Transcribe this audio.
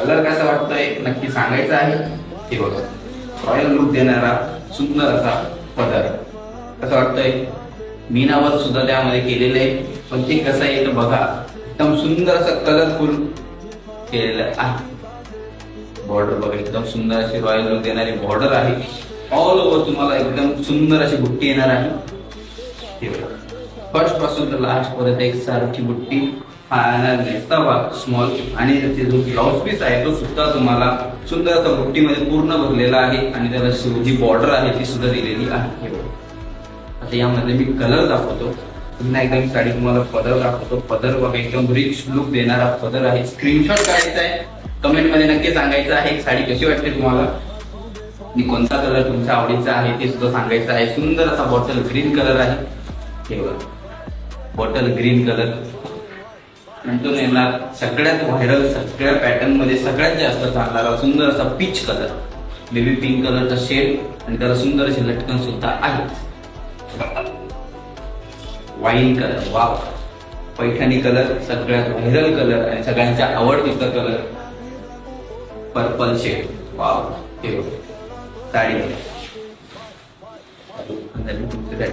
Colour कसा वाटतोय नक्की सांगायचं आहे. हे बघा, रॉयल लुक देणारा सुंदर असा पदर कसं वाटतंय. मीनावर सुद्धा त्यामध्ये केलेलं आहे, पण ते कसं आहे तर बघा, एकदम सुंदर असं कलरफुल केलेलं आहे. बॉर्डर बघा, एकदम सुंदर अशी रॉयल लुक देणारी बॉर्डर आहे. ऑल ओव्हर तुम्हाला एकदम सुंदर अशी बुट्टी येणार आहे. हे बघा, फर्स्ट पासून तर लास्ट पर्यंत एक सारखी बुट्टी. हा नेसता भाग स्मॉल आणि त्याचे जो ब्लाउज पीस आहे तो सुद्धा तुम्हाला सुंदर असा बुट्टीमध्ये पूर्ण भरलेला आहे आणि त्याला जी बॉर्डर आहे ती सुद्धा दिलेली आहे. हे बघा, आता यामध्ये मी कलर दाखवतो. पुन्हा एकदम साडी तुम्हाला पदर दाखवतो. पदर बघा, एकदम रिच लुक देणारा पदर आहे. स्क्रीनशॉट काढायचा आहे, कमेंट मध्ये नक्की सांगायचं आहे साडी कशी वाटते तुम्हाला आणि कोणता कलर तुमच्या आवडीचा आहे ते सुद्धा सांगायचं आहे. सुंदर असा बॉटल ग्रीन कलर आहे. हे बघा, बॉटल ग्रीन कलर नंतर येणार सगळ्यात व्हायरल, सगळ्या पॅटर्न मध्ये सगळ्यात जास्त चालणारा सुंदर असा पीच कलर, बेबी पिंक कलरचा शेड आणि त्याला सुंदर असे लटकन सुद्धा आहे. Wine colour, wow, Paithani colour, सगळ्यात व्हायरल कलर आणि सगळ्यांच्या आवडतीचा कलर पर्पल शेड. वाव, हे साडी